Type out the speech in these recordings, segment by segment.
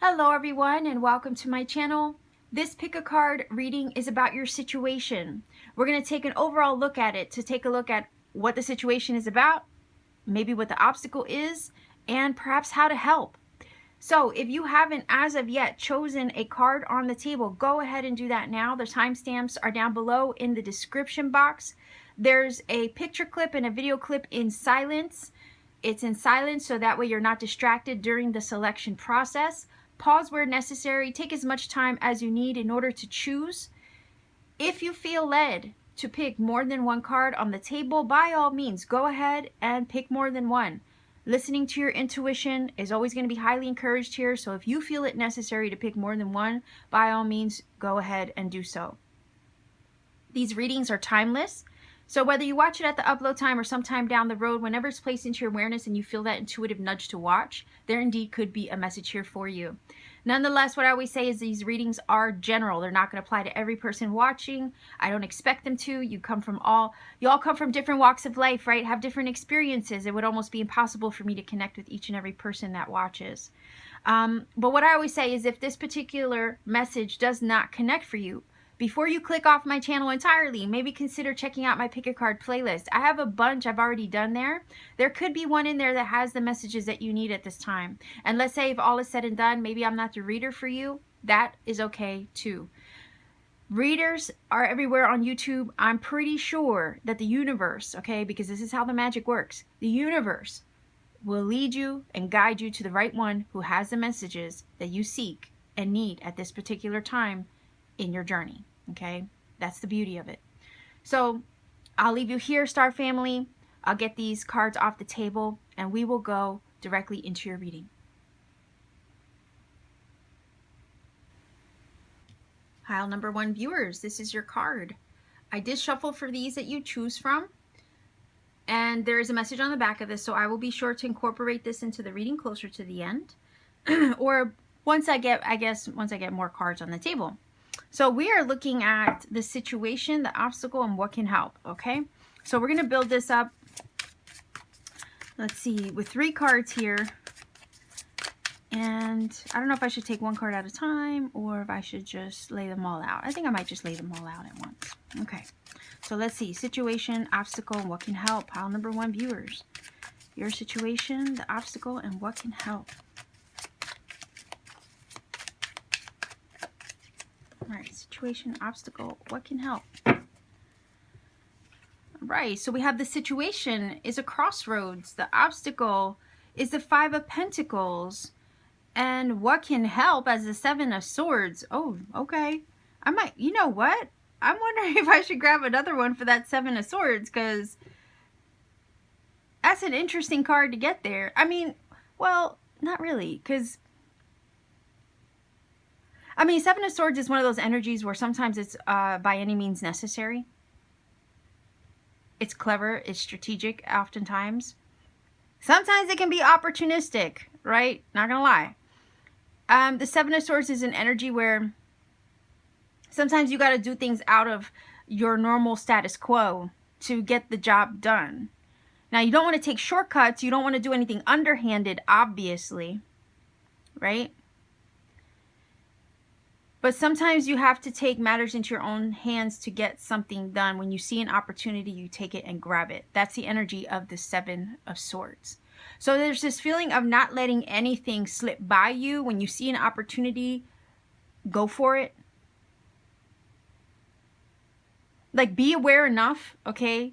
Hello everyone and welcome to my channel. This pick a card reading is about your situation. We're going to take an overall look at it to take a look at what the situation is about, maybe what the obstacle is, and perhaps how to help. So if you haven't as of yet chosen a card on the table, go ahead and do that now. The timestamps are down below in the description box. There's a picture clip and a video clip in silence. It's in silence so that way you're not distracted during the selection process. Pause where necessary. Take as much time as you need in order to choose. If you feel led to pick more than one card on the table, by all means, go ahead and pick more than one. Listening to your intuition is always going to be highly encouraged here. So if you feel it necessary to pick more than one, by all means, go ahead and do so. These readings are timeless. So whether you watch it at the upload time or sometime down the road, whenever it's placed into your awareness and you feel that intuitive nudge to watch, there indeed could be a message here for you. Nonetheless, what I always say is these readings are general. They're not going to apply to every person watching. I don't expect them to. You all come from different walks of life, right? Have different experiences. It would almost be impossible for me to connect with each and every person that watches. But what I always say is if this particular message does not connect for you, before you click off my channel entirely, maybe consider checking out my Pick a Card playlist. I have a bunch I've already done there. There could be one in there that has the messages that you need at this time. And let's say if all is said and done, maybe I'm not the reader for you. That is okay too. Readers are everywhere on YouTube. I'm pretty sure that the universe, okay, because this is how the magic works, the universe will lead you and guide you to the right one who has the messages that you seek and need at this particular time in your journey. Okay, that's the beauty of it. So I'll leave you here, Star Family. I'll get these cards off the table and we will go directly into your reading. Pile number 1 viewers, this is your card. I did shuffle for these that you choose from, and there is a message on the back of this, so I will be sure to incorporate this into the reading closer to the end or once I get more cards on the table. So we are looking at the situation, the obstacle, and what can help, okay? So we're going to build this up, let's see, with 3 cards here. And I don't know if I should take one card at a time or if I should just lay them all out. I think I might just lay them all out at once. Okay, so let's see. Situation, obstacle, and what can help. Pile number 1 viewers. Your situation, the obstacle, and what can help. All right, situation, obstacle, what can help? All right, so we have the situation is a crossroads. The obstacle is the 5 of Pentacles. And what can help as the 7 of Swords. Oh, okay. I might, you know what? I'm wondering if I should grab another one for that 7 of Swords, because that's an interesting card to get there. I mean, well, not really, because I mean, 7 of Swords is one of those energies where sometimes it's by any means necessary. It's clever, it's strategic oftentimes. Sometimes it can be opportunistic, right? Not gonna lie. The 7 of Swords is an energy where sometimes you got to do things out of your normal status quo to get the job done. Now, you don't want to take shortcuts. You don't want to do anything underhanded, obviously, right? But sometimes you have to take matters into your own hands to get something done. When you see an opportunity, you take it and grab it. That's the energy of the 7 of Swords. So there's this feeling of not letting anything slip by you. When you see an opportunity, go for it. Like, be aware enough, okay,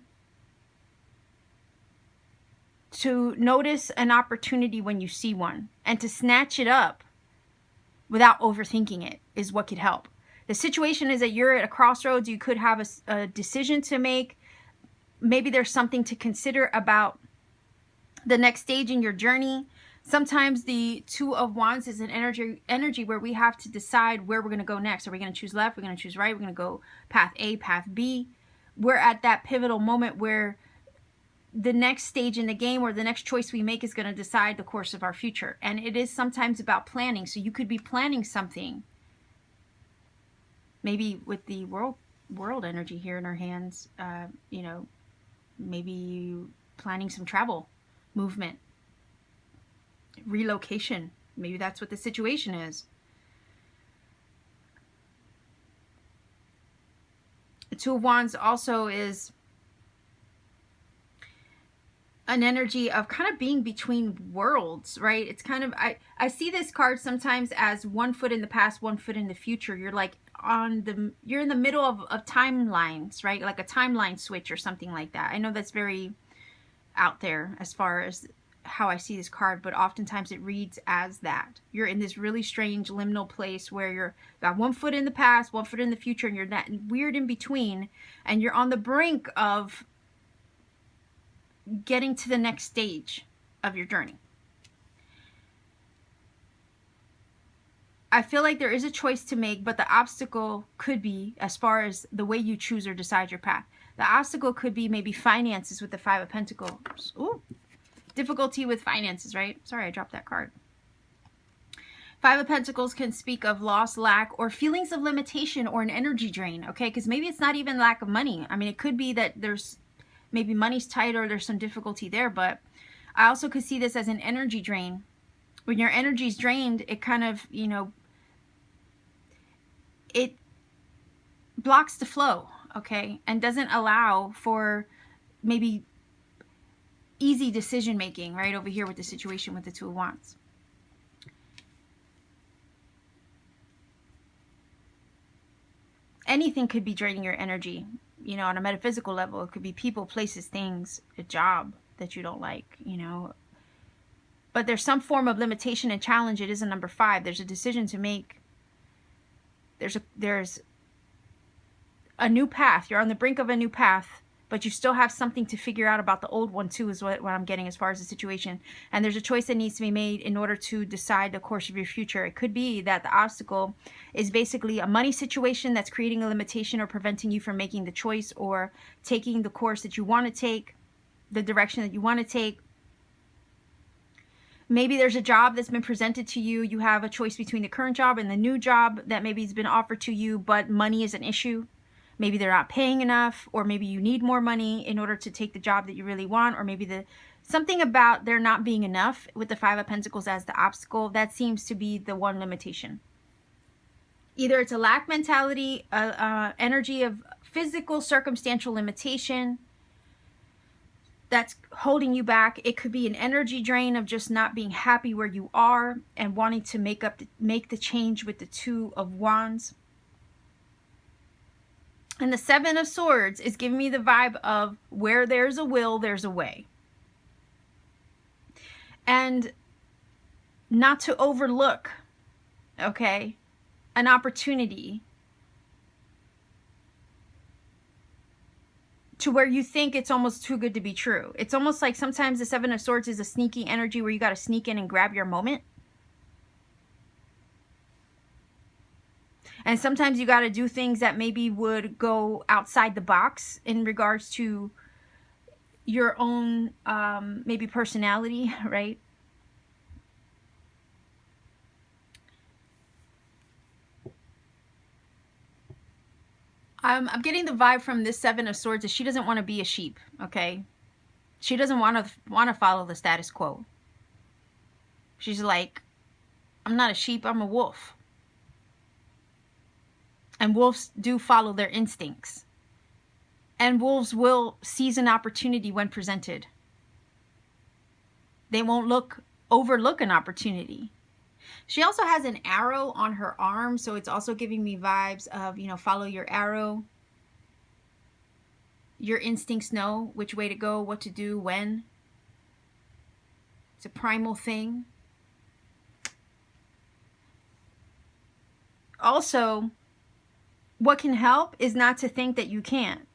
to notice an opportunity when you see one and to snatch it up without overthinking it is what could help. The situation is that you're at a crossroads. You could have a decision to make. Maybe there's something to consider about the next stage in your journey. Sometimes the 2 of Wands is an energy where we have to decide where we're going to go next. Are we going to choose left? We're going to choose right? We're going to go path A, path B. We're at that pivotal moment where the next stage in the game or the next choice we make is going to decide the course of our future. And it is sometimes about planning. So you could be planning something, maybe with the World world energy here in our hands. You know, maybe planning some travel, movement, relocation. Maybe that's what the situation is. The Two of Wands also is an energy of kind of being between worlds, right? It's kind of, I see this card sometimes as one foot in the past, one foot in the future. You're like you're in the middle of timelines, right? Like a timeline switch or something like that. I know that's very out there as far as how I see this card, but oftentimes it reads as that. You're in this really strange liminal place where you're got one foot in the past, one foot in the future, and you're that weird in between, and you're on the brink of getting to the next stage of your journey. I feel like there is a choice to make, but the obstacle could be, as far as the way you choose or decide your path, the obstacle could be maybe finances with the Five of Pentacles. Ooh, difficulty with finances, right? Sorry, I dropped that card. Five of Pentacles can speak of loss, lack, or feelings of limitation or an energy drain, okay? Because maybe it's not even lack of money. I mean, it could be that there's maybe money's tight or there's some difficulty there, but I also could see this as an energy drain. When your energy's drained, it kind of, you know, it blocks the flow, okay? And doesn't allow for maybe easy decision making, right? Over here with the situation with the Two of Wands. Anything could be draining your energy, you know, on a metaphysical level. It could be people, places, things, a job that you don't like, you know. But there's some form of limitation and challenge. It is a number 5. There's a decision to make. There's a new path. You're on the brink of a new path, but you still have something to figure out about the old one too, is what I'm getting as far as the situation. And there's a choice that needs to be made in order to decide the course of your future. It could be that the obstacle is basically a money situation that's creating a limitation or preventing you from making the choice or taking the course that you want to take, the direction that you want to take. Maybe there's a job that's been presented to you. You have a choice between the current job and the new job that maybe has been offered to you, but money is an issue. Maybe they're not paying enough, or maybe you need more money in order to take the job that you really want, or maybe something about there not being enough with the Five of Pentacles as the obstacle. That seems to be the one limitation. Either it's a lack mentality, energy of physical circumstantial limitation that's holding you back. It could be an energy drain of just not being happy where you are and wanting to make the change with the Two of Wands. And the Seven of Swords is giving me the vibe of where there's a will, there's a way. And not to overlook, okay, an opportunity to where you think it's almost too good to be true. It's almost like sometimes the Seven of Swords is a sneaky energy where you got to sneak in and grab your moment. And sometimes you got to do things that maybe would go outside the box in regards to your own maybe personality, right? I'm getting the vibe from this Seven of Swords that she doesn't want to be a sheep, okay? She doesn't want to follow the status quo. She's like, I'm not a sheep, I'm a wolf. And wolves do follow their instincts. And wolves will seize an opportunity when presented. They won't overlook an opportunity. She also has an arrow on her arm, so it's also giving me vibes of, you know, follow your arrow. Your instincts know which way to go, what to do, when. It's a primal thing. Also, what can help is not to think that you can't,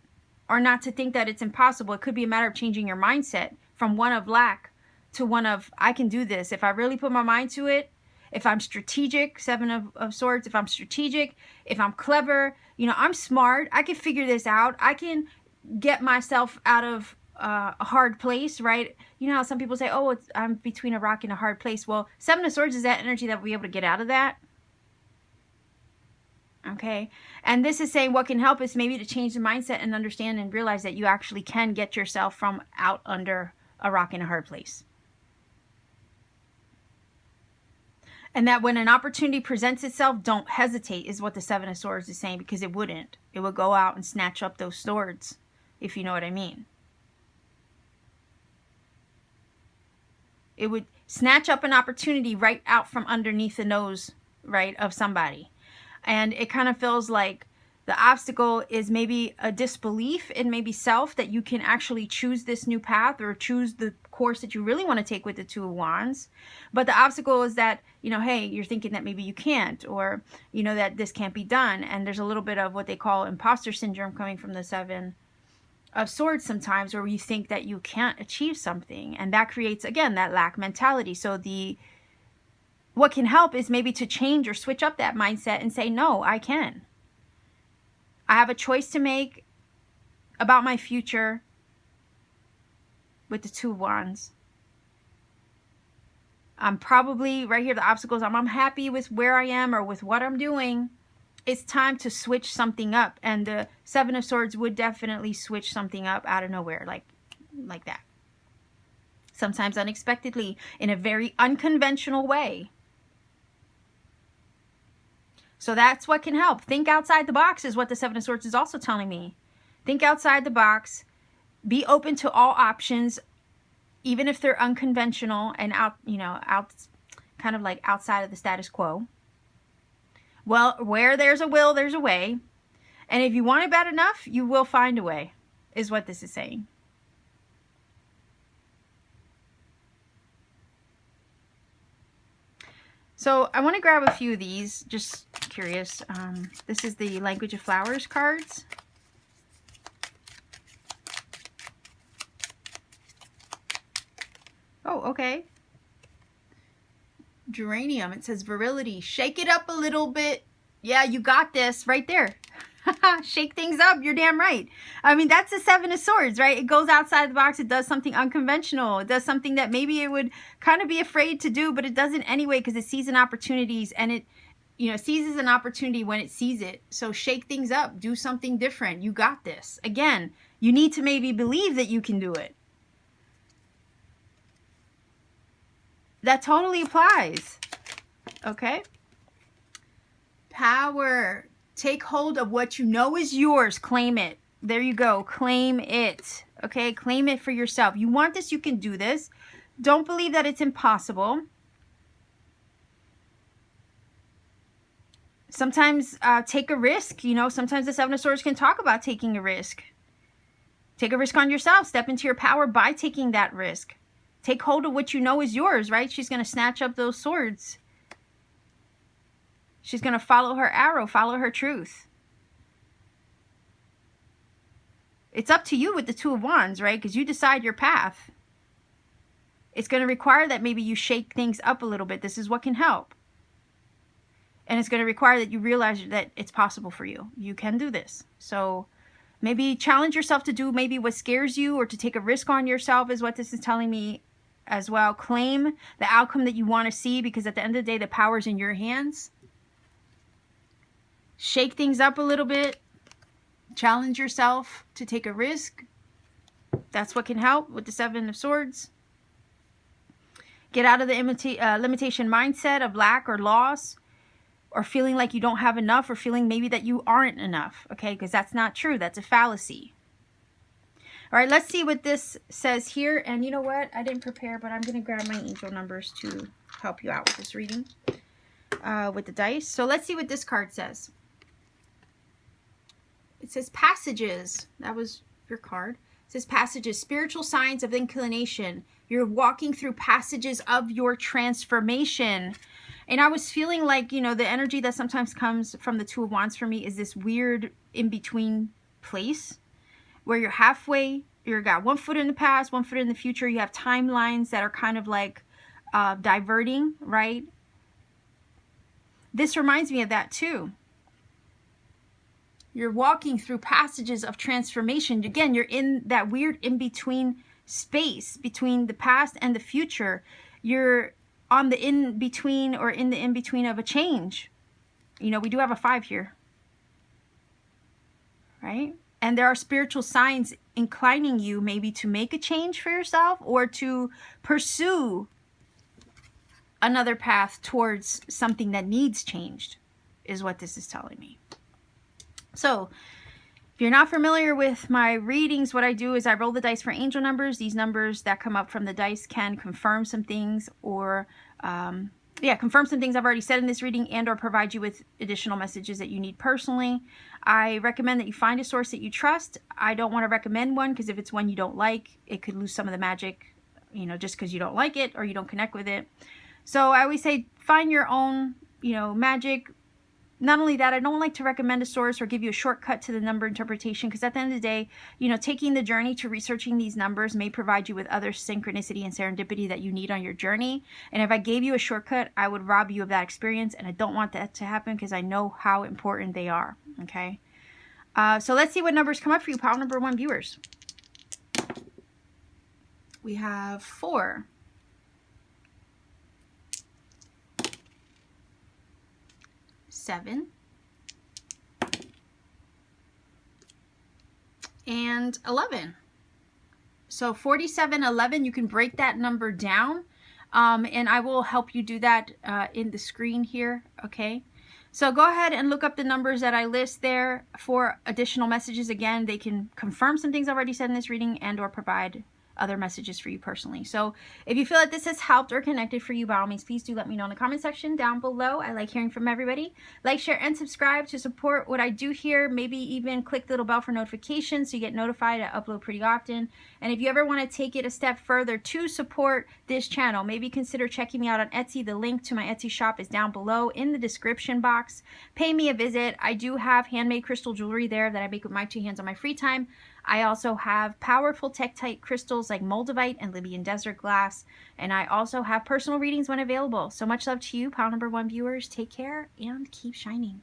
or not to think that it's impossible. It could be a matter of changing your mindset from one of lack to one of, I can do this. If I really put my mind to it, if I'm strategic, Seven of Swords, if I'm strategic, if I'm clever, you know, I'm smart, I can figure this out. I can get myself out of a hard place, right? You know how some people say, oh, I'm between a rock and a hard place. Well, Seven of Swords is that energy that will be able to get out of that. Okay, and this is saying what can help is maybe to change the mindset and understand and realize that you actually can get yourself from out under a rock in a hard place. And that when an opportunity presents itself, don't hesitate, is what the Seven of Swords is saying, because it wouldn't. It would go out and snatch up those swords, if you know what I mean. It would snatch up an opportunity right out from underneath the nose, right, of somebody. And it kind of feels like the obstacle is maybe a disbelief in maybe self, that you can actually choose this new path or choose the course that you really want to take with the Two of Wands. But the obstacle is that, you know, hey, you're thinking that maybe you can't, or, you know, that this can't be done. And there's a little bit of what they call imposter syndrome coming from the Seven of Swords sometimes, where you think that you can't achieve something. And that creates, again, that lack mentality. So what can help is maybe to change or switch up that mindset and say, no, I can. I have a choice to make about my future with the Two of Wands. I'm probably, right here, the obstacles, I'm happy with where I am or with what I'm doing. It's time to switch something up. And the Seven of Swords would definitely switch something up out of nowhere, like that. Sometimes unexpectedly, in a very unconventional way. So that's what can help. Think outside the box is what the Seven of Swords is also telling me. Think outside the box. Be open to all options, even if they're unconventional and out kind of like outside of the status quo. Well, where there's a will, there's a way. And if you want it bad enough, you will find a way, is what this is saying. So I want to grab a few of these, just curious. This is the Language of Flowers cards. Oh, okay. Geranium. It says virility. Shake it up a little bit. Yeah, you got this right there. Shake things up. You're damn right. I mean, that's the Seven of Swords, right? It goes outside the box. It does something unconventional. It does something that maybe it would kind of be afraid to do, but it doesn't anyway, because it sees an opportunities, and it, you know, seizes an opportunity when it sees it. So shake things up. Do something different. You got this. Again, you need to maybe believe that you can do it. That totally applies. Okay? Power. Take hold of what you know is yours. Claim it. There you go. Claim it. Okay? Claim it for yourself. You want this, you can do this. Don't believe that it's impossible. Sometimes take a risk. You know, sometimes the Seven of Swords can talk about taking a risk. Take a risk on yourself. Step into your power by taking that risk. Take hold of what you know is yours, right? She's going to snatch up those swords. She's going to follow her arrow, follow her truth. It's up to you with the Two of Wands, right? Because you decide your path. It's going to require that maybe you shake things up a little bit. This is what can help. And it's going to require that you realize that it's possible for you. You can do this. So maybe challenge yourself to do maybe what scares you, or to take a risk on yourself, is what this is telling me as well. Claim the outcome that you want to see, because at the end of the day, the power's in your hands. Shake things up a little bit. Challenge yourself to take a risk. That's what can help with the Seven of Swords. Get out of the limitation mindset of lack or loss, or feeling like you don't have enough, or feeling maybe that you aren't enough, okay? Because that's not true. That's a fallacy. All right, let's see what this says here. And you know what? I didn't prepare, but I'm going to grab my angel numbers to help you out with this reading with the dice. So let's see what this card says. It says passages. That was your card. It says passages, spiritual signs of inclination. You're walking through passages of your transformation. And I was feeling like, you know, the energy that sometimes comes from the Two of Wands for me is this weird in-between place where you're halfway, you've got one foot in the past, one foot in the future. You have timelines that are kind of like diverting, right? This reminds me of that too. You're walking through passages of transformation. Again, you're in that weird in-between space between the past and the future. You're on the in-between, or in the in-between of a change. You know, we do have a 5 here. right? And there are spiritual signs inclining you maybe to make a change for yourself or to pursue another path towards something that needs changed, is what this is telling me. So if you're not familiar with my readings, what I do is I roll the dice for angel numbers. These numbers that come up from the dice can confirm some things or confirm some things I've already said in this reading and or provide you with additional messages that you need personally. I recommend that you find a source that you trust. I don't want to recommend one because if it's one you don't like, it could lose some of the magic, just because you don't like it or you don't connect with it. So I always say find your own, magic. Not only that, I don't like to recommend a source or give you a shortcut to the number interpretation because at the end of the day, taking the journey to researching these numbers may provide you with other synchronicity and serendipity that you need on your journey. And if I gave you a shortcut, I would rob you of that experience, and I don't want that to happen because I know how important they are, okay? So let's see what numbers come up for you, pile number 1 viewers. We have 4. 7 and 11. So 47, 11, you can break that number down, and I will help you do that in the screen here, okay? So go ahead and look up the numbers that I list there for additional messages. Again, they can confirm some things I've already said in this reading and or provide other messages for you personally. So if you feel that this has helped or connected for you, by all means, please do let me know in the comment section down below. I like hearing from everybody. Like, share, and subscribe to support what I do here. Maybe even click the little bell for notifications so you get notified. I upload pretty often. And if you ever want to take it a step further to support this channel, maybe consider checking me out on Etsy. The link to my Etsy shop is down below in the description box. Pay me a visit. I do have handmade crystal jewelry there that I make with my 2 hands on my free time. I also have powerful Tektite crystals like Moldavite and Libyan Desert Glass. And I also have personal readings when available. So much love to you, pile number 1 viewers. Take care and keep shining.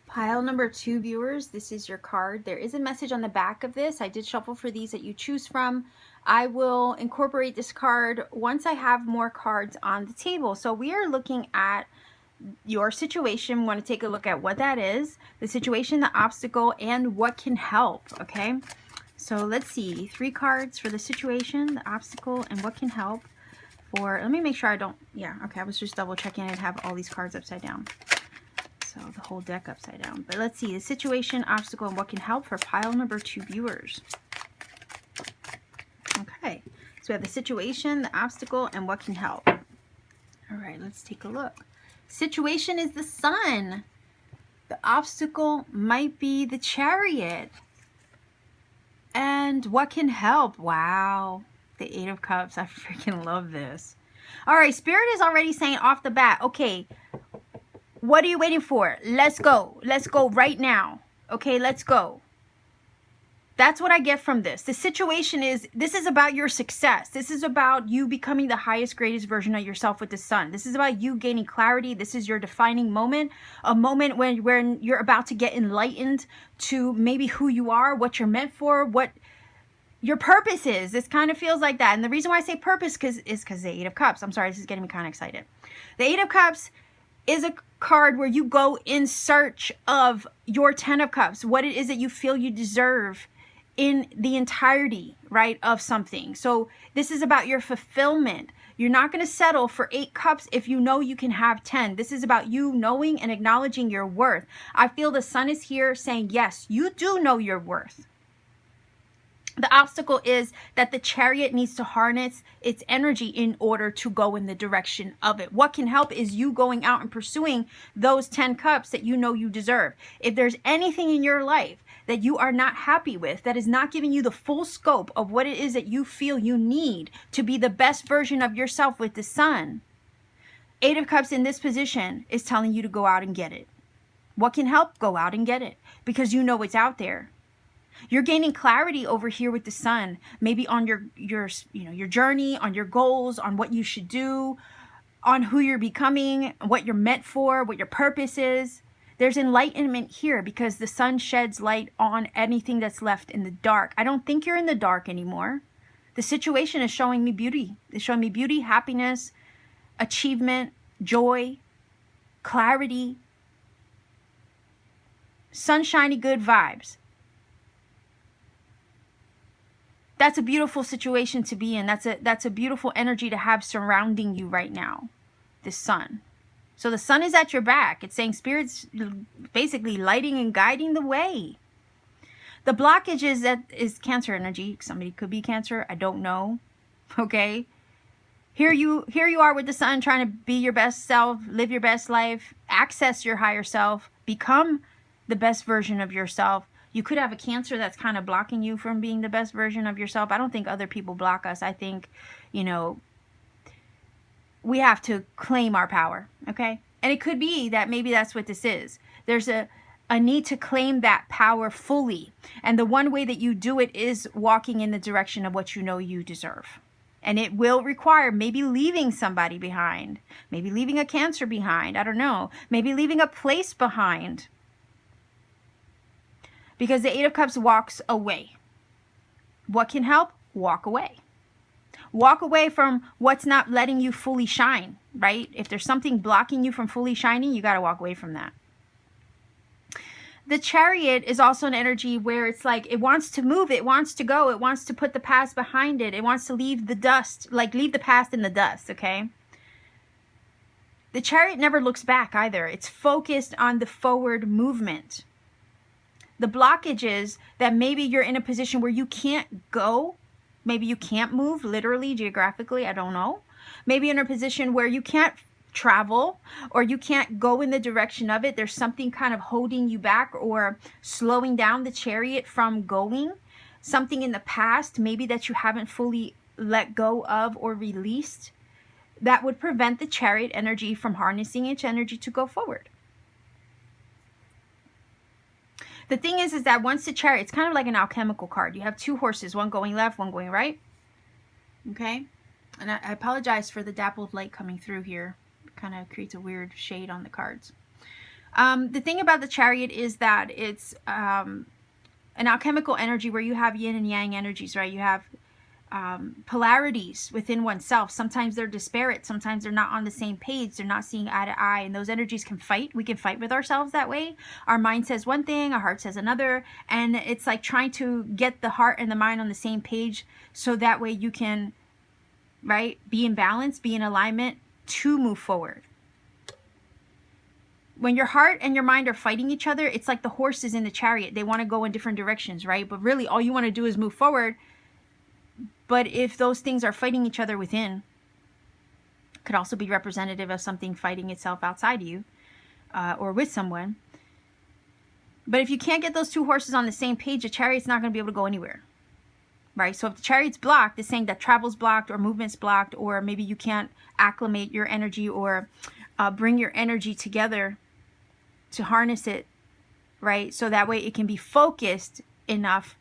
Pile number 2 viewers, this is your card. There is a message on the back of this. I did shuffle for these that you choose from. I will incorporate this card once I have more cards on the table. So we are looking at your situation. We want to take a look at what that is, the situation, the obstacle, and what can help, okay? So let's see, 3 cards for the situation, the obstacle, and what can help for, let me make sure I don't, yeah, okay, I was just double checking. I'd have all these cards upside down. So the whole deck upside down. But let's see, the situation, obstacle, and what can help for pile number 2 viewers. Okay, so we have the situation, the obstacle, and what can help. All right, let's take a look. Situation is the sun. The obstacle might be the Chariot. And what can help? Wow. The 8 of Cups. I freaking love this. All right. Spirit is already saying off the bat, okay, what are you waiting for? Let's go. Let's go right now. Okay, let's go. That's what I get from this. The situation is, this is about your success. This is about you becoming the highest, greatest version of yourself with the sun. This is about you gaining clarity. This is your defining moment, a moment when you're about to get enlightened to maybe who you are, what you're meant for, what your purpose is. This kind of feels like that. And the reason why I say purpose is because the 8 of Cups. I'm sorry, this is getting me kind of excited. The 8 of Cups is a card where you go in search of your 10 of Cups, what it is that you feel you deserve in the entirety, right, of something. So this is about your fulfillment. You're not going to settle for 8 cups if you know you can have 10. This is about you knowing and acknowledging your worth. I feel the sun is here saying, yes, you do know your worth. The obstacle is that the Chariot needs to harness its energy in order to go in the direction of it. What can help is you going out and pursuing those 10 cups that you know you deserve. If there's anything in your life that you are not happy with, that is not giving you the full scope of what it is that you feel you need to be the best version of yourself with the sun, 8 of Cups in this position is telling you to go out and get it. What can help? Go out and get it because you know it's out there. You're gaining clarity over here with the sun, maybe on your journey, on your goals, on what you should do, on who you're becoming, what you're meant for, what your purpose is. There's enlightenment here because the sun sheds light on anything that's left in the dark. I don't think you're in the dark anymore. The situation is showing me beauty. It's showing me beauty, happiness, achievement, joy, clarity. sunshiny, good vibes. That's a beautiful situation to be in. That's a beautiful energy to have surrounding you right now, this sun. So the sun is at your back. It's saying Spirit's basically lighting and guiding the way. The blockage is Cancer energy. Somebody could be Cancer. I don't know. Okay. Here you are with the sun, trying to be your best self, live your best life, access your higher self, become the best version of yourself. You could have a Cancer that's kind of blocking you from being the best version of yourself. I don't think other people block us. I think, you know, we have to claim our power, okay? And it could be that maybe that's what this is. There's a need to claim that power fully. And the one way that you do it is walking in the direction of what you know you deserve. And it will require maybe leaving somebody behind, maybe leaving a Cancer behind, I don't know, maybe leaving a place behind. Because the Eight of Cups walks away. What can help? Walk away. Walk away from what's not letting you fully shine, right? If there's something blocking you from fully shining, you got to walk away from that. The Chariot is also an energy where it's like it wants to move, it wants to go, it wants to put the past behind it, it wants to leave the dust, like leave the past in the dust, okay? The Chariot never looks back either. It's focused on the forward movement. The blockage is that maybe you're in a position where you can't go, maybe you can't move literally, geographically, I don't know. Maybe you're in a position where you can't travel or you can't go in the direction of it. There's something kind of holding you back or slowing down the Chariot from going. Something in the past maybe that you haven't fully let go of or released that would prevent the Chariot energy from harnessing its energy to go forward. The thing is that once the Chariot, it's kind of like an alchemical card. You have two horses, one going left, one going right. Okay? And I apologize for the dappled light coming through here. Kind of creates a weird shade on the cards. The thing about the Chariot is that it's an alchemical energy where you have yin and yang energies, right? You have polarities within oneself. Sometimes they're disparate. Sometimes they're not on the same page. They're not seeing eye to eye. And those energies can fight. We can fight with ourselves that way. Our mind says one thing, our heart says another. And it's like trying to get the heart and the mind on the same page so that way you can, right, be in balance, be in alignment, to move forward. When your heart and your mind are fighting each other, it's like the horses in the Chariot. They want to go in different directions, right? But really all you want to do is move forward. But if those things are fighting each other within, it could also be representative of something fighting itself outside you or with someone. But if you can't get those two horses on the same page, the Chariot's not going to be able to go anywhere. Right? So if the Chariot's blocked, it's saying that travel's blocked or movement's blocked, or maybe you can't acclimate your energy or bring your energy together to harness it, right? So that way it can be focused enough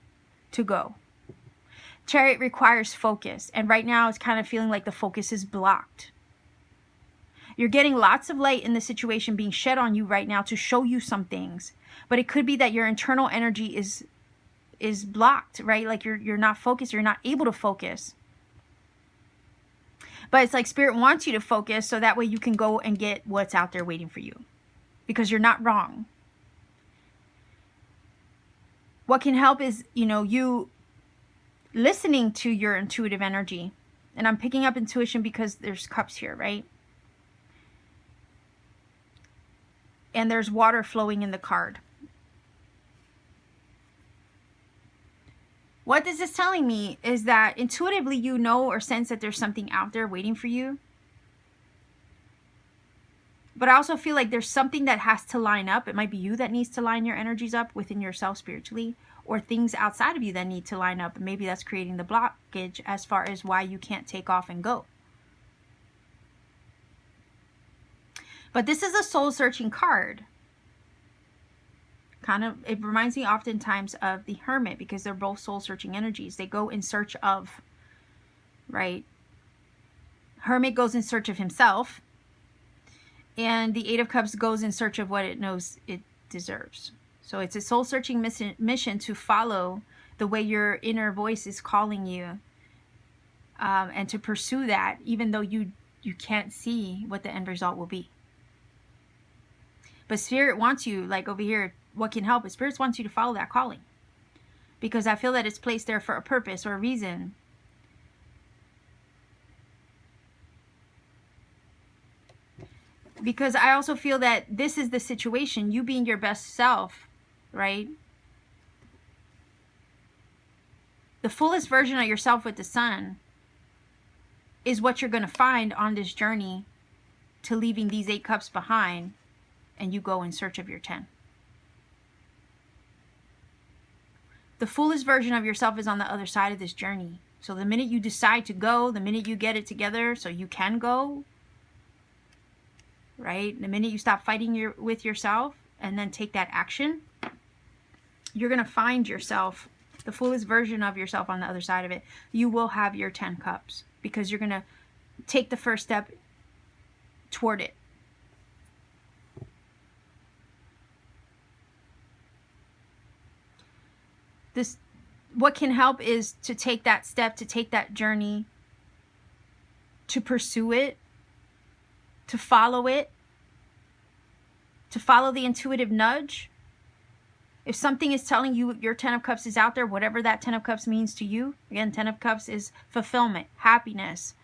to go. Chariot requires focus. And right now it's kind of feeling like the focus is blocked. You're getting lots of light in the situation being shed on you right now to show you some things. But it could be that your internal energy is blocked, right? Like you're not focused, you're not able to focus. But it's like Spirit wants you to focus so that way you can go and get what's out there waiting for you. Because you're not wrong. What can help is, you know, you listening to your intuitive energy. And I'm picking up intuition because there's cups here, right? And there's water flowing in the card. What this is telling me is that intuitively you know or sense that there's something out there waiting for you. But I also feel like there's something that has to line up. It might be you that needs to line your energies up within yourself spiritually, or things outside of you that need to line up. And maybe that's creating the blockage as far as why you can't take off and go. But this is a soul-searching card. Kind of, it reminds me oftentimes of the Hermit, because they're both soul-searching energies. They go in search of, right? Hermit goes in search of himself, and the Eight of Cups goes in search of what it knows it deserves. So it's a soul-searching mission to follow the way your inner voice is calling you, and to pursue that, even though you can't see what the end result will be. But Spirit wants you, like over here, what can help is Spirit wants you to follow that calling, because I feel that it's placed there for a purpose or a reason. Because I also feel that this is the situation, you being your best self, right? The fullest version of yourself with the sun is what you're going to find on this journey to leaving these 8 cups behind, and you go in search of your 10. The fullest version of yourself is on the other side of this journey. So the minute you decide to go, the minute you get it together so you can go, right? The minute you stop fighting with yourself and then take that action, you're going to find yourself, the fullest version of yourself on the other side of it. You will have your 10 cups because you're going to take the first step toward it. This, what can help is to take that step, to take that journey, to pursue it, to follow it, to follow the intuitive nudge. If something is telling you your 10 of Cups is out there, whatever that 10 of Cups means to you, again, 10 of Cups is fulfillment, happiness,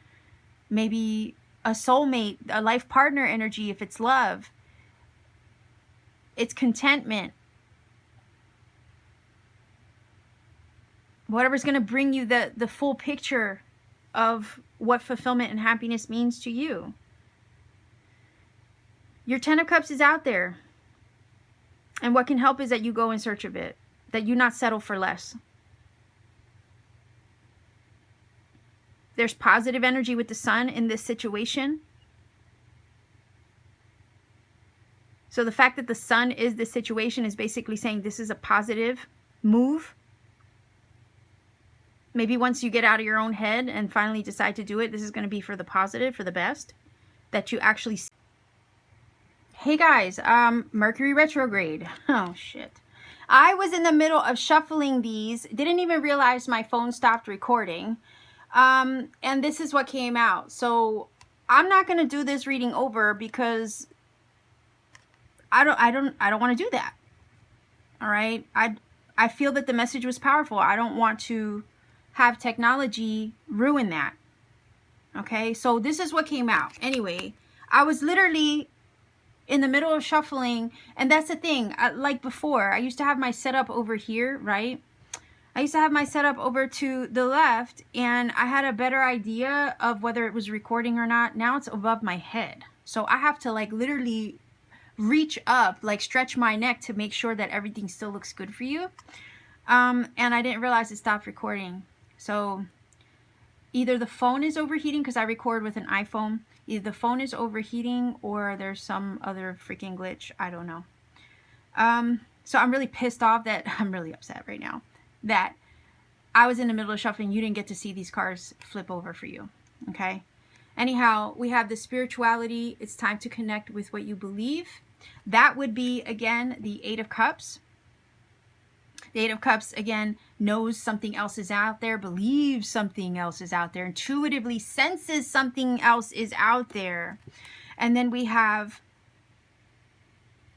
maybe a soulmate, a life partner energy if it's love, it's contentment. Whatever's going to bring you the full picture of what fulfillment and happiness means to you. Your 10 of Cups is out there. And what can help is that you go in search of it. That you not settle for less. There's positive energy with the sun in this situation. So the fact that the sun is this situation is basically saying this is a positive move. Maybe once you get out of your own head and finally decide to do it, this is going to be for the positive, for the best. That you actually see. Hey guys, Mercury retrograde. Oh shit. I was in the middle of shuffling these. Didn't even realize my phone stopped recording. And this is what came out. So I'm not going to do this reading over because I don't want to do that. All right. I feel that the message was powerful. I don't want to have technology ruin that. Okay. So this is what came out. Anyway, I was literally in the middle of shuffling, and that's the thing, like before, I used to have my setup over here, right? I used to have my setup over to the left, and I had a better idea of whether it was recording or not. Now it's above my head. So I have to like literally reach up, like stretch my neck to make sure that everything still looks good for you. And I didn't realize it stopped recording. So either the phone is overheating because I record with an iPhone. Either the phone is overheating or there's some other freaking glitch. I don't know. So I'm really pissed off that I'm really upset right now that I was in the middle of shuffling. You didn't get to see these cards flip over for you. Okay. Anyhow, we have the spirituality. It's time to connect with what you believe. That would be, again, the 8 of Cups. The 8 of Cups, again, knows something else is out there, believes something else is out there, intuitively senses something else is out there. And then we have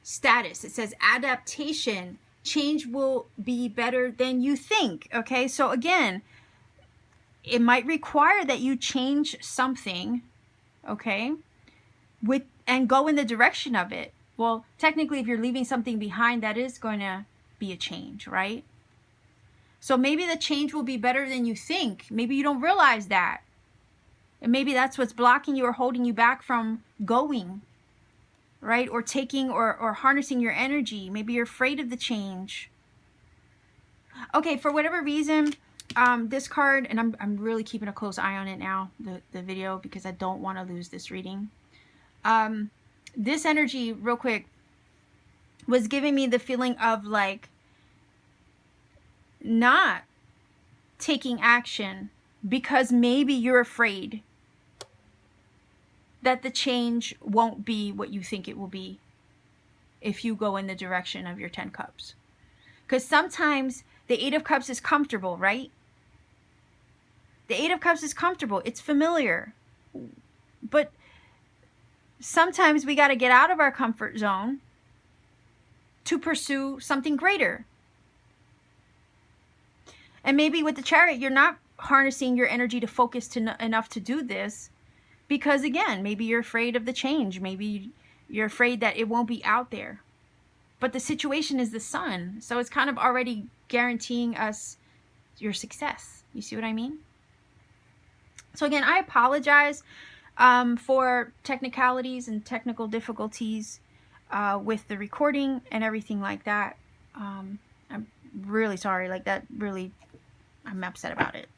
status. It says adaptation. Change will be better than you think. Okay, so again, it might require that you change something, okay, and go in the direction of it. Well, technically, if you're leaving something behind, that is going to be a change, right? So maybe the change will be better than you think. Maybe you don't realize that. And maybe that's what's blocking you or holding you back from going, right? Or taking or harnessing your energy. Maybe you're afraid of the change. Okay, for whatever reason, this card, and I'm really keeping a close eye on it now, the video, because I don't want to lose this reading. This energy, real quick, was giving me the feeling of like not taking action because maybe you're afraid that the change won't be what you think it will be if you go in the direction of your 10 cups. Because sometimes the 8 of Cups is comfortable, right? The 8 of Cups is comfortable. It's familiar. But sometimes we got to get out of our comfort zone to pursue something greater. And maybe with the Chariot, you're not harnessing your energy to focus enough to do this because, again, maybe you're afraid of the change. Maybe you're afraid that it won't be out there. But the situation is the Sun, so it's kind of already guaranteeing us your success. You see what I mean? So again, I apologize for technicalities and technical difficulties with the recording and everything like that. I'm really sorry. Like that really, I'm upset about it.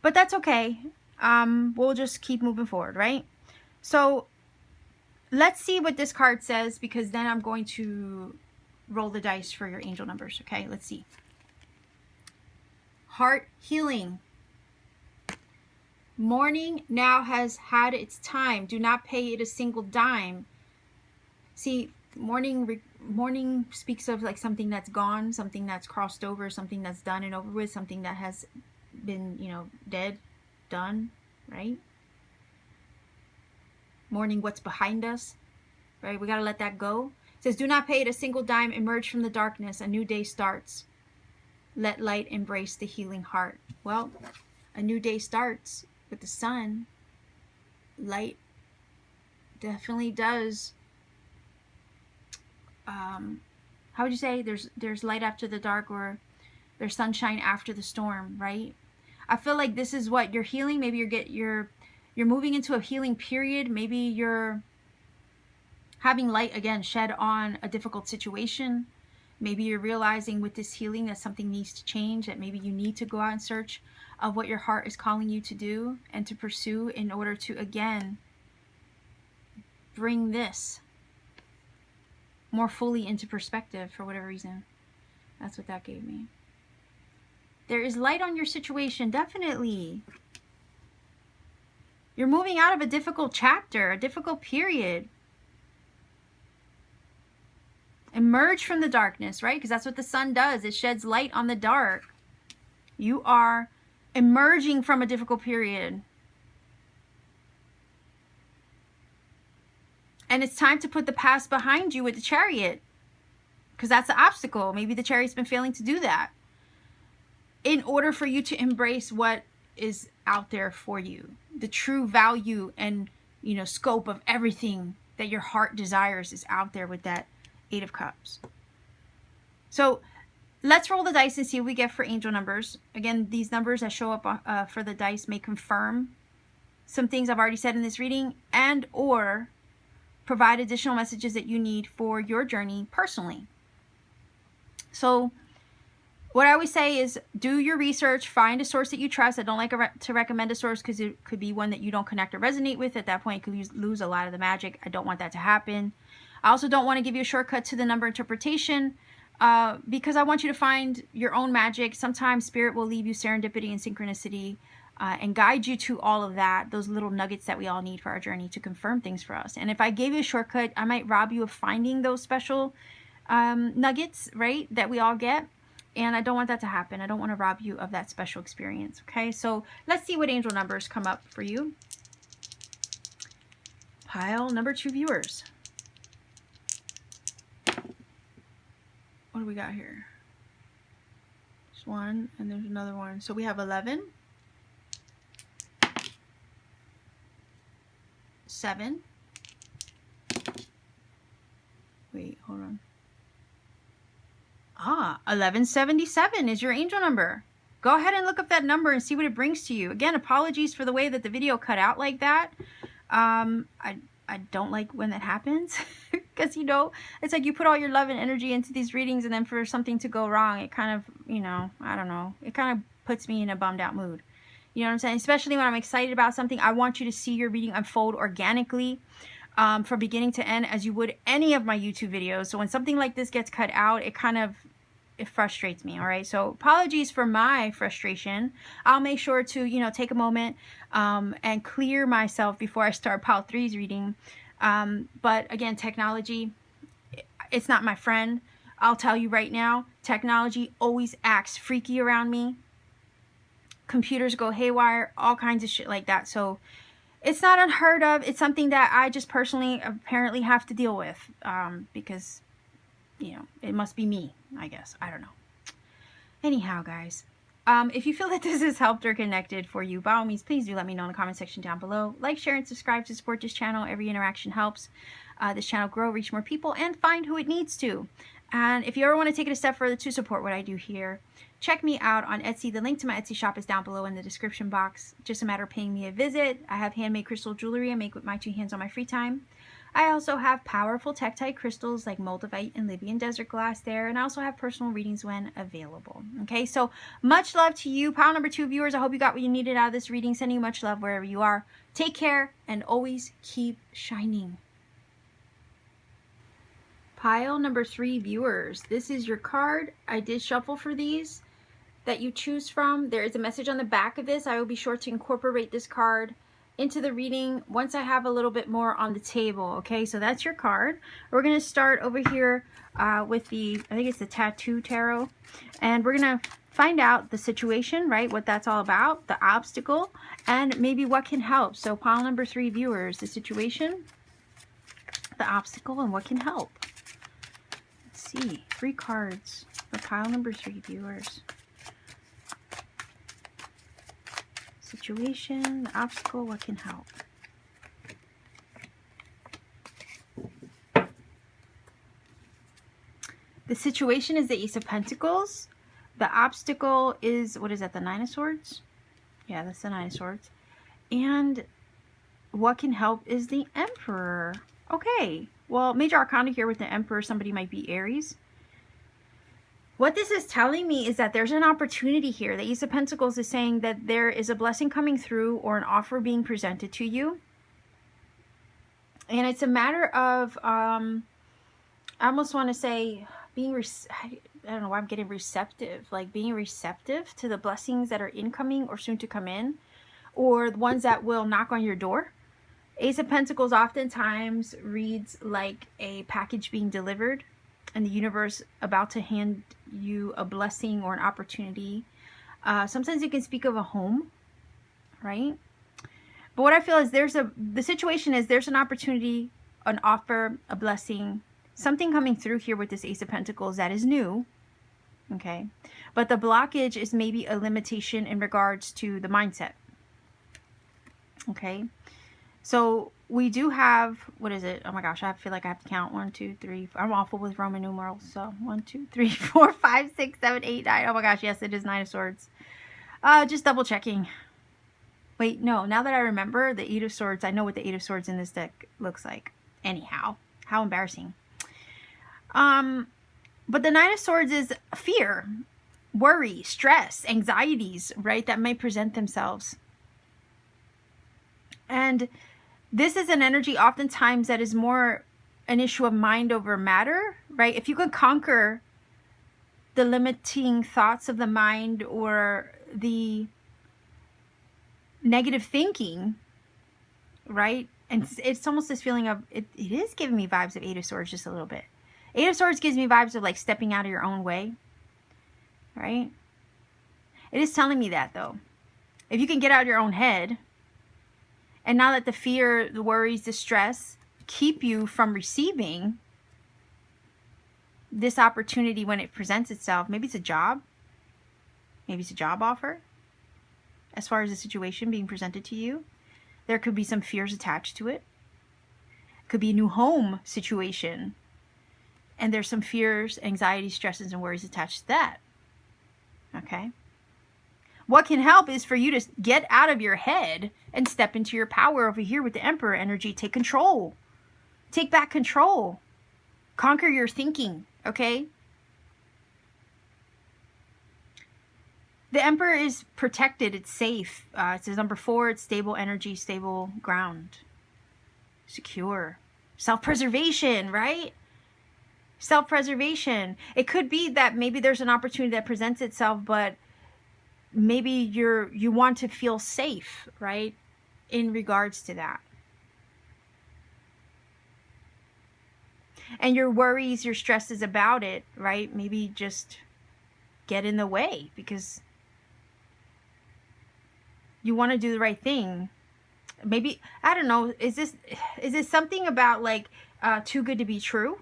But that's okay. We'll just keep moving forward, right? So let's see what this card says, because then I'm going to roll the dice for your angel numbers. Okay, let's see. Heart healing. Mourning now has had its time. Do not pay it a single dime. See, mourning speaks of like something that's gone, something that's crossed over, something that's done and over with, something that has been, you know, dead, done, right? Mourning what's behind us, right? We got to let that go. It says, do not pay it a single dime. Emerge from the darkness. A new day starts. Let light embrace the healing heart. Well, a new day starts with the sun. Light definitely does. How would you say? There's light after the dark, or there's sunshine after the storm, right? I feel like this is what you're healing. Maybe you're moving into a healing period. Maybe you're having light again shed on a difficult situation. Maybe you're realizing with this healing that something needs to change, that maybe you need to go out in search of what your heart is calling you to do and to pursue in order to, again, bring this more fully into perspective for whatever reason. That's what that gave me. There is light on your situation, definitely. You're moving out of a difficult chapter, a difficult period. Emerge from the darkness, right? Because that's what the sun does. It sheds light on the dark. You are emerging from a difficult period. And it's time to put the past behind you with the Chariot. Because that's the obstacle. Maybe the Chariot's been failing to do that. In order for you to embrace what is out there for you. The true value and, you know, scope of everything that your heart desires is out there with that Eight of Cups. So let's roll the dice and see what we get for angel numbers. Again, these numbers that show up for the dice may confirm some things I've already said in this reading, and or provide additional messages that you need for your journey personally. So what I always say is do your research, find a source that you trust. I don't like to recommend a source because it could be one that you don't connect or resonate with. At that point, you could lose a lot of the magic. I don't want that to happen. I also don't want to give you a shortcut to the number interpretation because I want you to find your own magic. Sometimes spirit will leave you serendipity and synchronicity and guide you to all of that, those little nuggets that we all need for our journey to confirm things for us. And if I gave you a shortcut, I might rob you of finding those special nuggets, right, that we all get. And I don't want that to happen. I don't want to rob you of that special experience, okay? So let's see what angel numbers come up for you. Pile number 2 viewers. What do we got here? There's one, and there's another one. So we have 11, 7. Wait, hold on. 1177 is your angel number. Go ahead and look up that number and see what it brings to you. Again, apologies for the way that the video cut out like that. I don't like when that happens because, you know, it's like you put all your love and energy into these readings, and then for something to go wrong, it kind of, you know, I don't know. It kind of puts me in a bummed out mood. You know what I'm saying? Especially when I'm excited about something, I want you to see your reading unfold organically from beginning to end as you would any of my YouTube videos. So when something like this gets cut out, it frustrates me. All right. So apologies for my frustration. I'll make sure to, you know, take a moment and clear myself before I start pile 3's reading. But again, technology, it's not my friend. I'll tell you right now, technology always acts freaky around me. Computers go haywire, all kinds of shit like that. So it's not unheard of. It's something that I just personally apparently have to deal with because you know, it must be me, I guess. I don't know. Anyhow, guys, if you feel that this has helped or connected for you, by all means, please do let me know in the comment section down below. Like, share, and subscribe to support this channel. Every interaction helps this channel grow, reach more people, and find who it needs to. And if you ever want to take it a step further to support what I do here, check me out on Etsy. The link to my Etsy shop is down below in the description box. Just a matter of paying me a visit. I have handmade crystal jewelry I make with my 2 hands on my free time. I also have powerful tektite crystals like moldavite and Libyan desert glass there. And I also have personal readings when available. Okay, so much love to you, pile number 2 viewers. I hope you got what you needed out of this reading. Sending you much love wherever you are. Take care and always keep shining. Pile number 3 viewers. This is your card. I did shuffle for these that you choose from. There is a message on the back of this. I will be sure to incorporate this card into the reading once I have a little bit more on the table. Okay, so that's your card. We're going to start over here with the, I think it's the Tattoo Tarot, and we're going to find out the situation, right, what that's all about, the obstacle, and maybe what can help. So pile number 3 viewers, the situation, the obstacle, and what can help. Let's see, 3 cards for pile number 3 viewers. Situation, the obstacle, what can help. The situation is the Ace of Pentacles. The obstacle is, what is that, the Nine of Swords? Yeah, that's the Nine of Swords. And what can help is the Emperor. Okay, well, Major Arcana here with the Emperor, somebody might be Aries. What this is telling me is that there's an opportunity here. The Ace of Pentacles is saying that there is a blessing coming through or an offer being presented to you. And it's a matter of, I almost want to say, being, I don't know why I'm getting receptive. Like being receptive to the blessings that are incoming or soon to come in. Or the ones that will knock on your door. Ace of Pentacles oftentimes reads like a package being delivered. And the universe about to hand you a blessing or an opportunity. Sometimes you can speak of a home, right? But what I feel is the situation is there's an opportunity, an offer, a blessing, something coming through here with this Ace of Pentacles that is new, okay? But the blockage is maybe a limitation in regards to the mindset, okay? So we do have, what is it? Oh my gosh, I feel like I have to count. 1, 2, 3. I'm awful with Roman numerals. So 1, 2, 3, 4, 5, 6, 7, 8, 9. Oh my gosh, yes, it is 9 of Swords. Just double checking. Wait, no, now that I remember the 8 of Swords, I know what the 8 of Swords in this deck looks like. Anyhow, how embarrassing. But the 9 of Swords is fear, worry, stress, anxieties, right? That may present themselves. And this is an energy oftentimes that is more an issue of mind over matter, right? If you can conquer the limiting thoughts of the mind or the negative thinking, right? And it's almost this feeling of, it is giving me vibes of 8 of Swords just a little bit. 8 of Swords gives me vibes of like stepping out of your own way, right? It is telling me that though. If you can get out of your own head, and not let the fear, the worries, the stress keep you from receiving this opportunity when it presents itself. Maybe it's a job. Maybe it's a job offer. As far as the situation being presented to you, there could be some fears attached to it. It could be a new home situation. And there's some fears, anxieties, stresses, and worries attached to that. Okay? What can help is for you to get out of your head and step into your power over here with the Emperor energy. Take control. Take back control. Conquer your thinking, okay? The Emperor is protected. It's safe. It says number 4, it's stable energy, stable ground. Secure. Self-preservation, right? Self-preservation. It could be that maybe there's an opportunity that presents itself, but maybe you want to feel safe, right, in regards to that. And your worries, your stresses about it, right, maybe just get in the way because you want to do the right thing. Maybe, I don't know, is this something about like too good to be true?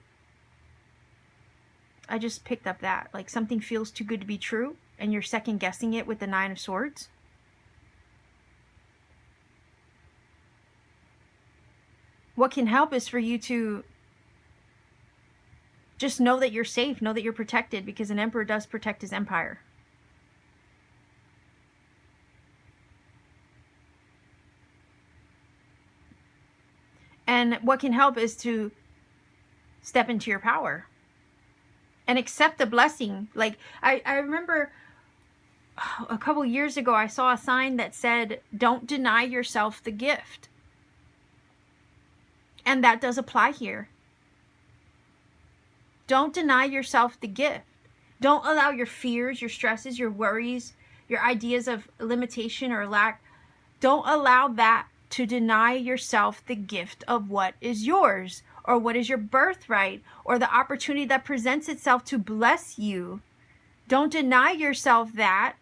I just picked up that. Like something feels too good to be true and you're second guessing it with the Nine of Swords. What can help is for you to just know that you're safe, know that you're protected, because an emperor does protect his empire. And what can help is to step into your power and accept the blessing. Like I remember a couple years ago, I saw a sign that said, don't deny yourself the gift. And that does apply here. Don't deny yourself the gift. Don't allow your fears, your stresses, your worries, your ideas of limitation or lack. Don't allow that to deny yourself the gift of what is yours, or what is your birthright, or the opportunity that presents itself to bless you. Don't deny yourself that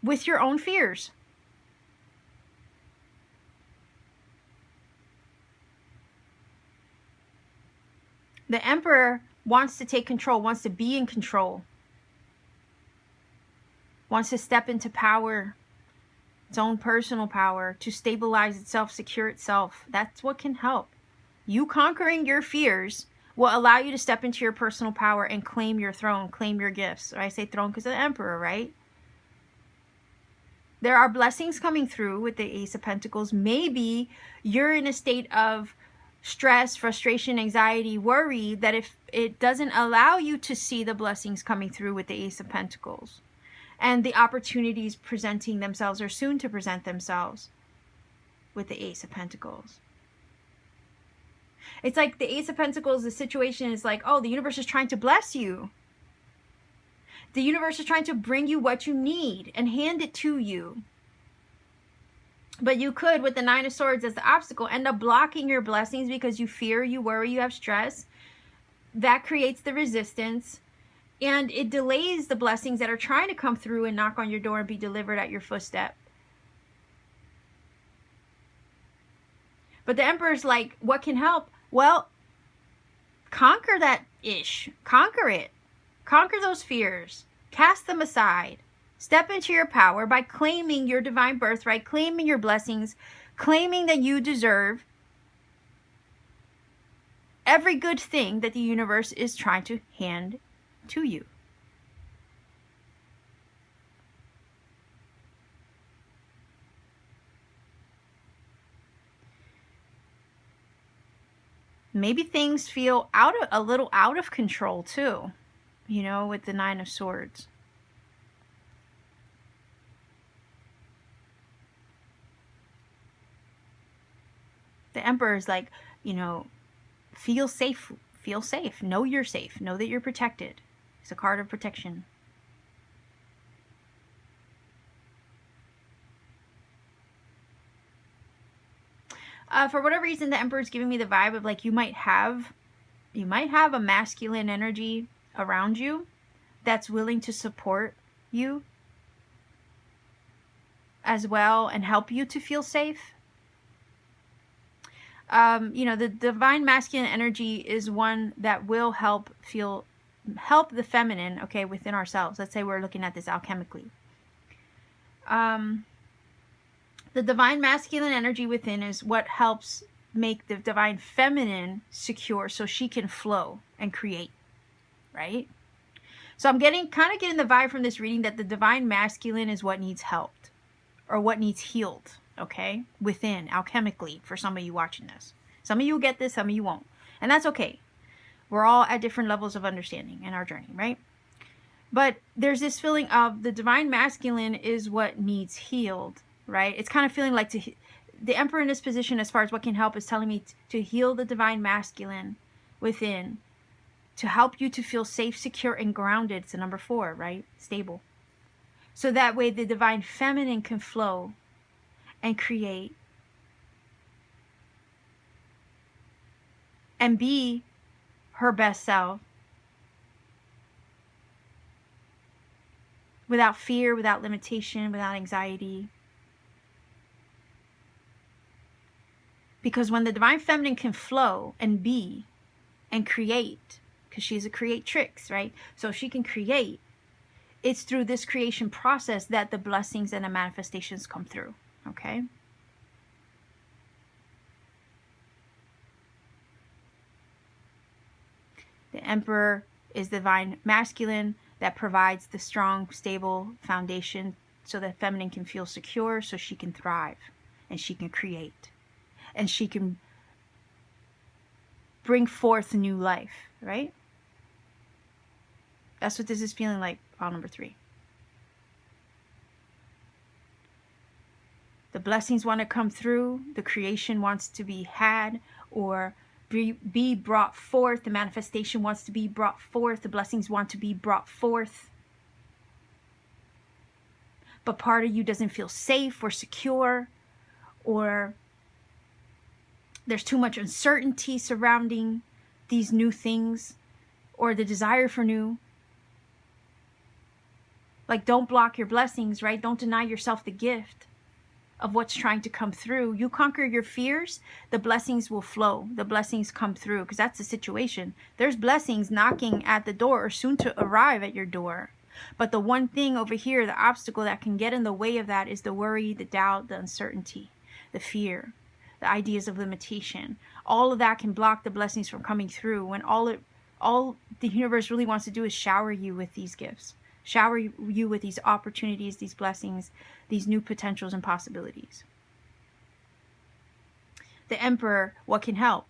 with your own fears. The Emperor wants to take control, wants to be in control, wants to step into power, its own personal power, to stabilize itself, secure itself. That's what can help. You conquering your fears will allow you to step into your personal power and claim your throne, claim your gifts. Or I say throne because of the Emperor, right? There are blessings coming through with the Ace of Pentacles. Maybe you're in a state of stress, frustration, anxiety, worry, that if it doesn't allow you to see the blessings coming through with the Ace of Pentacles and the opportunities presenting themselves or soon to present themselves with the Ace of Pentacles. It's like the Ace of Pentacles, the situation is like, oh, the universe is trying to bless you. The universe is trying to bring you what you need and hand it to you. But you could, with the Nine of Swords as the obstacle, end up blocking your blessings because you fear, you worry, you have stress. That creates the resistance. And it delays the blessings that are trying to come through and knock on your door and be delivered at your footstep. But the Emperor's like, what can help? Well, conquer that ish. Conquer it. Conquer those fears. Cast them aside. Step into your power by claiming your divine birthright, claiming your blessings, claiming that you deserve every good thing that the universe is trying to hand to you. Maybe things feel a little out of control too, you know, with the Nine of Swords. The Emperor is like, you know, feel safe, know you're safe, know that you're protected. It's a card of protection. For whatever reason, the Emperor is giving me the vibe of like you might have a masculine energy around you that's willing to support you as well and help you to feel safe. You know, the divine masculine energy is one that will help the feminine, okay, within ourselves. Let's say we're looking at this alchemically. The divine masculine energy within is what helps make the divine feminine secure so she can flow and create, right? So I'm kind of getting the vibe from this reading that the divine masculine is what needs helped or what needs healed, okay, within, alchemically, for some of you watching this. Some of you will get this, some of you won't. And that's okay. We're all at different levels of understanding in our journey, right? But there's this feeling of the divine masculine is what needs healed, right? It's kind of feeling like the Emperor in this position, as far as what can help, is telling me to heal the divine masculine within, to help you to feel safe, secure, and grounded. It's a number 4, right? Stable. So that way the divine feminine can flow and create and be her best self without fear, without limitation, without anxiety. Because when the divine feminine can flow and be, and create, because she's a creatrix, right? So she can create. It's through this creation process that the blessings and the manifestations come through, okay? The Emperor is divine masculine that provides the strong, stable foundation so that feminine can feel secure, so she can thrive and she can create and she can bring forth new life, right? That's what this is feeling like, pile number 3. The blessings want to come through, the creation wants to be had or be brought forth, the manifestation wants to be brought forth, the blessings want to be brought forth. But part of you doesn't feel safe or secure, or there's too much uncertainty surrounding these new things, or the desire for new. Like, don't block your blessings, right? Don't deny yourself the gift of what's trying to come through. You conquer your fears, the blessings will flow. The blessings come through, because that's the situation. There's blessings knocking at the door or soon to arrive at your door. But the one thing over here, the obstacle that can get in the way of that is the worry, the doubt, the uncertainty, the fear, the ideas of limitation. All of that can block the blessings from coming through, when all the universe really wants to do is shower you with these gifts. Shower you with these opportunities, these blessings, these new potentials and possibilities. The Emperor, what can help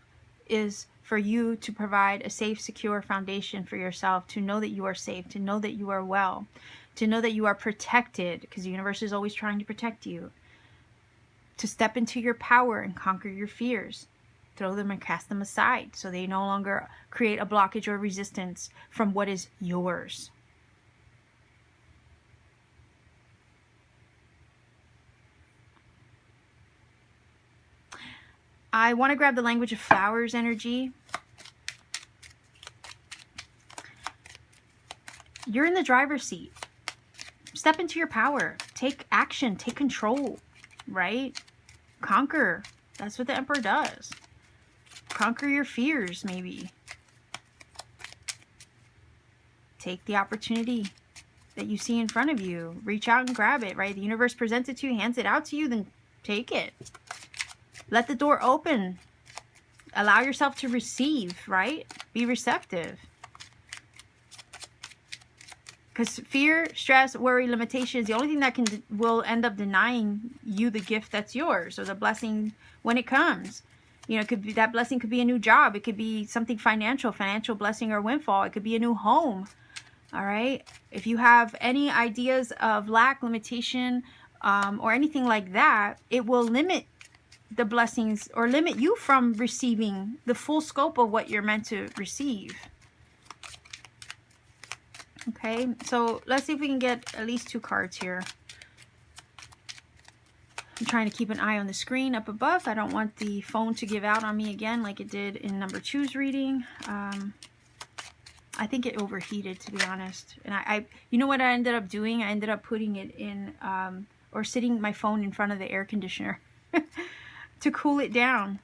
is for you to provide a safe, secure foundation for yourself, to know that you are safe, to know that you are well, to know that you are protected, because the universe is always trying to protect you, to step into your power and conquer your fears. Throw them and cast them aside so they no longer create a blockage or resistance from what is yours. I want to grab the language of flowers energy. You're in the driver's seat. Step into your power. Take action. Take control, right? Conquer. That's what the Emperor does. Conquer your fears, maybe. Take the opportunity that you see in front of you. Reach out and grab it, right? The universe presents it to you, hands it out to you, then take it. Let the door open. Allow yourself to receive, right? Be receptive. Because fear, stress, worry, limitations, the only thing that will end up denying you the gift that's yours, or the blessing when it comes. You know, it could be, that blessing could be a new job. It could be something financial blessing or windfall. It could be a new home. All right. If you have any ideas of lack, limitation, or anything like that, it will limit the blessings or limit you from receiving the full scope of what you're meant to receive. Okay, so let's see if we can get at least 2 cards here. I'm trying to keep an eye on the screen up above. I don't want the phone to give out on me again like it did in number 2's reading. I think it overheated, to be honest. And you know what I ended up doing? I ended up putting it in, or sitting my phone in front of the air conditioner to cool it down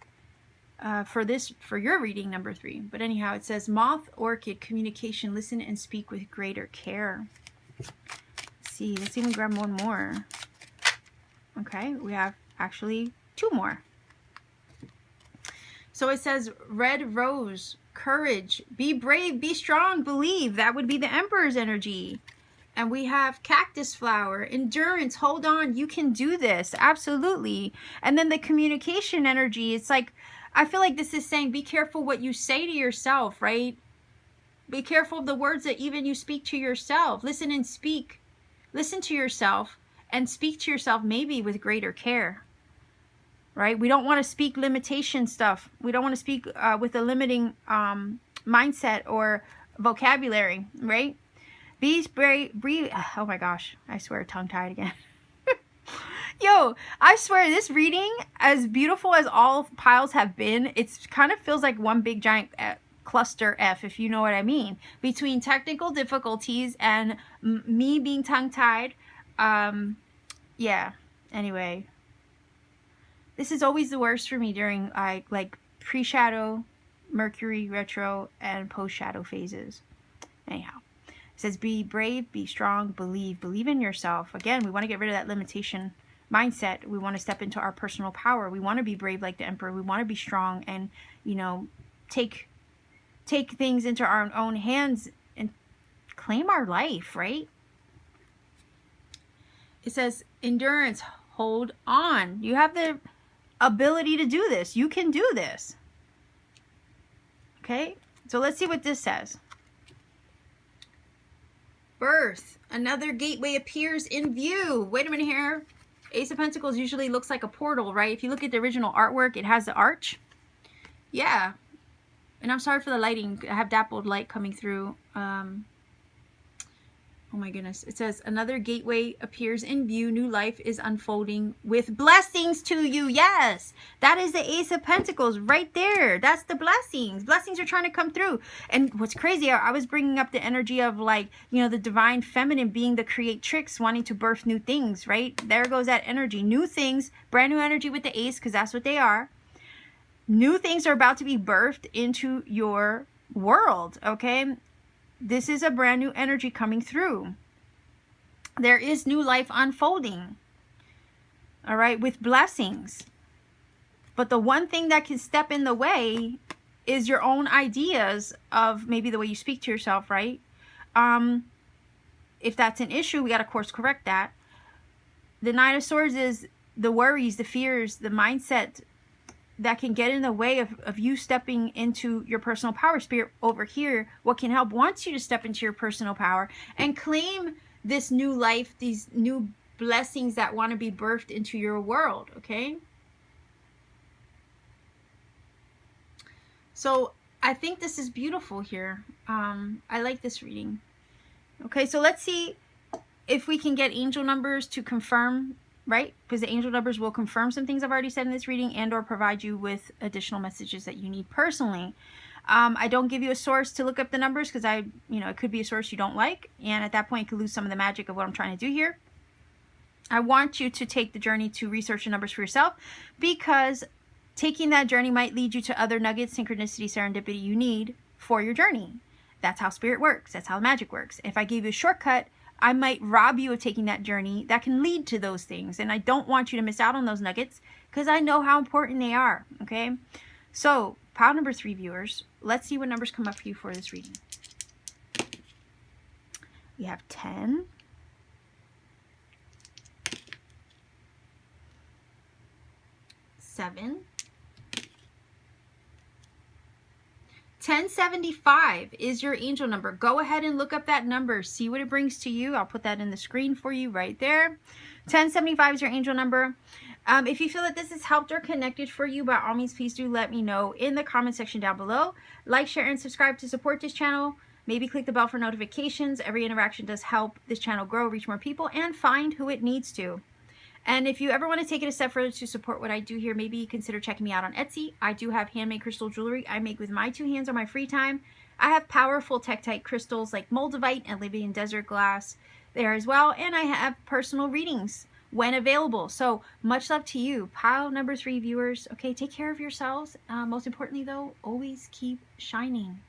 for your reading, number 3. But anyhow, it says moth, orchid, communication, listen and speak with greater care. Let's see, let's even grab one more. Okay, we have actually 2 more. So it says red rose, courage, be brave, be strong, believe. That would be the Emperor's energy. And we have cactus flower, endurance, hold on, you can do this, absolutely. And then the communication energy, it's like, I feel like this is saying, be careful what you say to yourself, right? Be careful of the words that even you speak to yourself. Listen and speak. Listen to yourself and speak to yourself maybe with greater care, right? We don't want to speak limitation stuff. We don't want to speak with a limiting mindset or vocabulary, right? Be brave, breathe. Oh my gosh, I swear, tongue-tied again. Yo, I swear this reading, as beautiful as all piles have been, it kind of feels like one big giant cluster F, if you know what I mean. Between technical difficulties and me being tongue-tied. Yeah, anyway. This is always the worst for me during like pre-shadow Mercury retro, and post-shadow phases. Anyhow, it says be brave, be strong, believe in yourself. Again, we want to get rid of that limitation mindset. We want to step into our personal power. We want to be brave like the Emperor. We want to be strong and, you know, take things into our own hands and claim our life, right? It says endurance, hold on. You have the ability to do this. You can do this. Okay, so let's see what this says. Birth, another gateway appears in view. Wait a minute here. Ace of Pentacles usually looks like a portal, right? If you look at the original artwork, it has the arch. Yeah. And I'm sorry for the lighting. I have dappled light coming through. Oh my goodness. It says, another gateway appears in view. New life is unfolding with blessings to you. Yes, that is the Ace of Pentacles right there. That's the blessings. Blessings are trying to come through. And what's crazy, I was bringing up the energy of, like, you know, the divine feminine being the creatrix, wanting to birth new things, right? There goes that energy. New things, brand new energy with the Ace, because that's what they are. New things are about to be birthed into your world, okay? This is a brand new energy coming through. There is new life unfolding, all right, with blessings. But the one thing that can step in the way is your own ideas of maybe the way you speak to yourself, right? If that's an issue, we got to course correct that. The Nine of Swords is the worries, the fears, the mindset that can get in the way of you stepping into your personal power. Spirit over here, what can help, wants you to step into your personal power and claim this new life, these new blessings that want to be birthed into your world, okay? So I think this is beautiful here. I like this reading. Okay, so let's see if we can get angel numbers to confirm, right? Because the angel numbers will confirm some things I've already said in this reading and or provide you with additional messages that you need personally. I don't give you a source to look up the numbers because it could be a source you don't like. And at that point, you could lose some of the magic of what I'm trying to do here. I want you to take the journey to research the numbers for yourself, because taking that journey might lead you to other nuggets, synchronicity, serendipity you need for your journey. That's how spirit works. That's how magic works. If I gave you a shortcut, I might rob you of taking that journey that can lead to those things. And I don't want you to miss out on those nuggets because I know how important they are. Okay. So pile number 3 viewers, let's see what numbers come up for you for this reading. We have 10. 7. 1075 is your angel number. Go ahead and look up that number. See what it brings to you. I'll put that in the screen for you right there. 1075 is your angel number. If you feel that this has helped or connected for you, by all means, please do let me know in the comment section down below. Like, share, and subscribe to support this channel. Maybe click the bell for notifications. Every interaction does help this channel grow, reach more people, and find who it needs to. And if you ever want to take it a step further to support what I do here, maybe consider checking me out on Etsy. I do have handmade crystal jewelry I make with my 2 hands on my free time. I have powerful Tektite crystals like Moldavite and Libyan desert glass there as well. And I have personal readings when available. So much love to you. Pile number 3 viewers. Okay, take care of yourselves. Most importantly though, always keep shining.